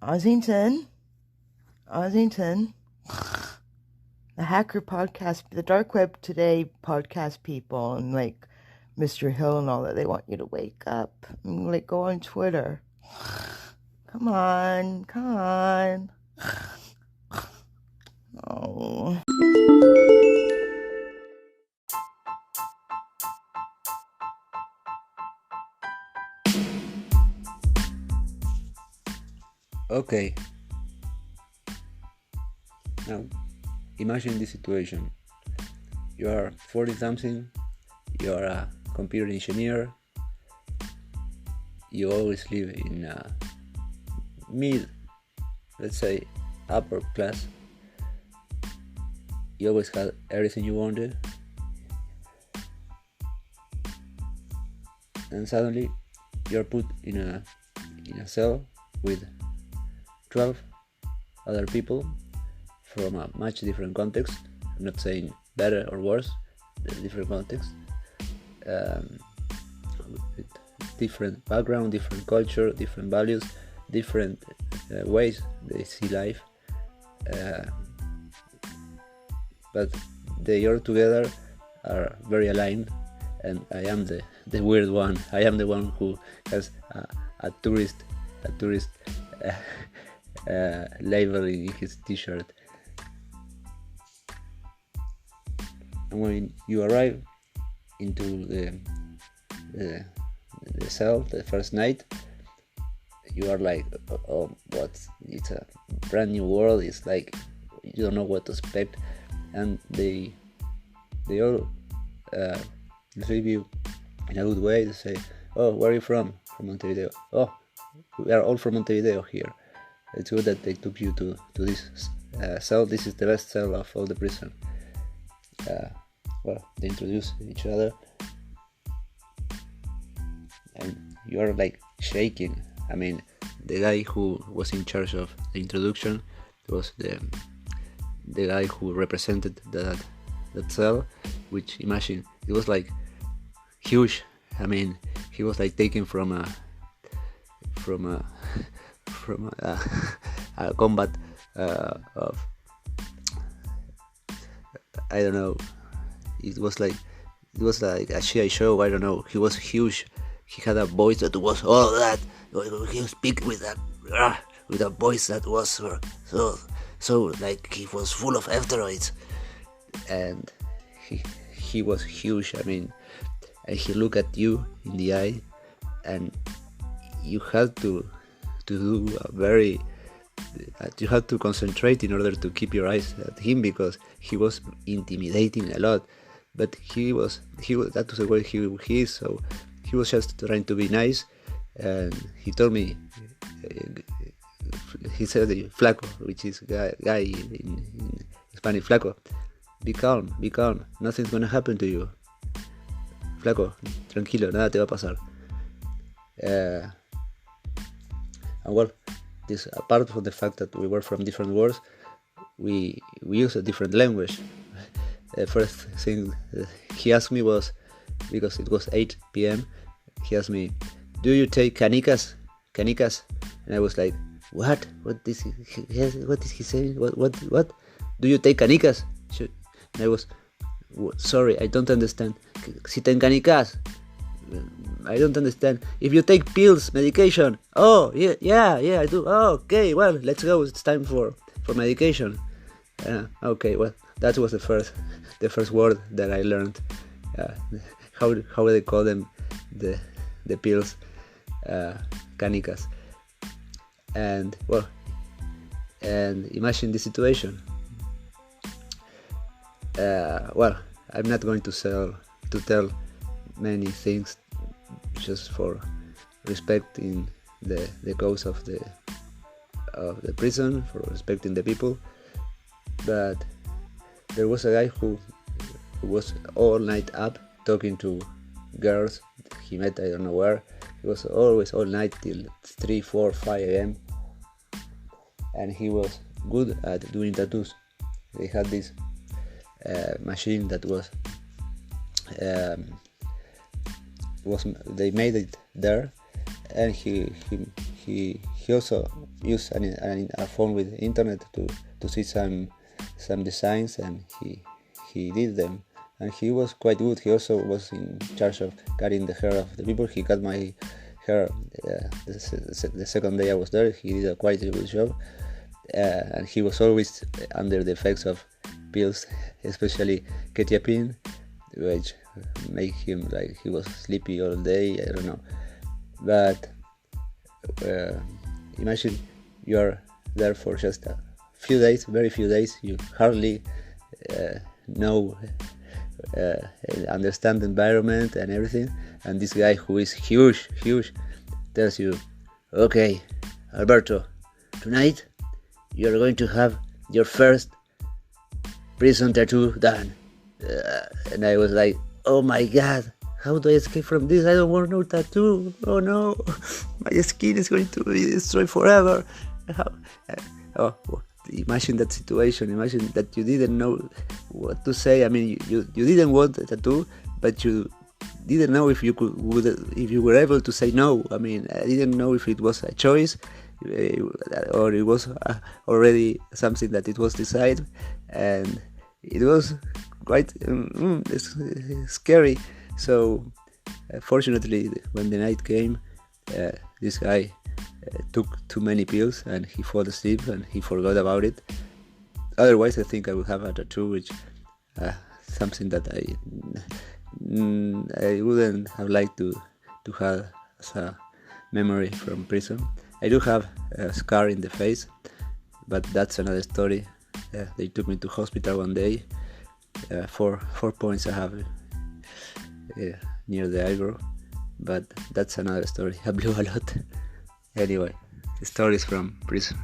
Ossington, the Hacker Podcast, the Dark Web Today podcast people, and like Mr. Hill and all that, they want you to wake up and like go on Twitter. Come on. Oh. Okay. Now, imagine this situation. You are 40-something, you are a computer engineer, you always live in a let's say, upper class. You always had everything you wanted. And suddenly, you're put in a cell with 12 other people from a much different context. I'm not saying better or worse, different context, with different background, different culture, different values, different ways they see life, but they all together are very aligned, and I am the weird one. I am the one who has a tourist label in his t-shirt. And when you arrive into the cell the first night, you are like, oh, what? It's a brand new world. It's like you don't know what to expect, and they all receive you in a good way. They say, oh, where are you from? From Montevideo. Oh, we are all from Montevideo here. It's good that they took you to this cell. This is the best cell of all the prison. Well, they introduce each other, and you're like shaking. I mean, the guy who was in charge of the introduction was the guy who represented that cell, which, imagine, it was like huge. I mean, he was like taken from a combat of, I don't know. It was like a GI show. I don't know. He was huge. He had a voice that was all that. He would speak with a voice that was so like he was full of steroids, and he was huge. I mean, and he looked at you in the eye, and you had to do a very. You had to concentrate in order to keep your eyes at him, because he was intimidating a lot. But he was that was the way he is. So he was just trying to be nice, and he told me, he said, "Flaco," which is guy in Spanish. Flaco, be calm, nothing's gonna happen to you. Flaco, tranquilo, nada te va a pasar. And well, this, apart from the fact that we were from different worlds, we use a different language. The first thing he asked me was, because it was 8 p.m, he asked me, do you take canicas? And I was like, what is he saying? What do you take canicas? And I was, sorry, I don't understand. Si te canicas? I don't understand. If you take pills, medication. Oh, yeah, I do. Oh, okay, well, let's go. It's time for medication. Okay, well, that was the first word that I learned. How they call them, the pills, canicas. And well, and imagine the situation. Well, I'm not going to tell many things, just for respecting the cause of the prison, for respecting the people. But there was a guy who was all night up talking to girls he met, I don't know where. He was always all night till 3, 4, 5 a.m. and he was good at doing tattoos. They had this machine that they made it there, and he he also used a phone with internet to see some designs, and he did them, and he was quite good. He also was in charge of cutting the hair of the people. He cut my hair the second day I was there. He did a quite a good job, and he was always under the effects of pills, especially quetiapine, which make him like he was sleepy all day. I don't know, but imagine you are there for just a few days, very few days. You hardly know, understand the environment and everything, and this guy who is huge tells you, okay, Alberto, tonight you are going to have your first prison tattoo done. And I was like, oh my god, how do I escape from this? I don't want no tattoo. Oh no, my skin is going to be destroyed forever. Imagine that situation. Imagine that you didn't know what to say. I mean, you didn't want a tattoo, but you didn't know if you were able to say no. I mean, I didn't know if it was a choice or it was already something that it was decided, and it was quite scary. So fortunately, when the night came, this guy took too many pills and he fell asleep and he forgot about it. Otherwise, I think I would have a tattoo, which something that I wouldn't have liked to have as a memory from prison. I do have a scar in the face, but that's another story. They took me to hospital one day. 4 points I have near the eyebrow, but that's another story. I blew a lot. Anyway, stories from prison.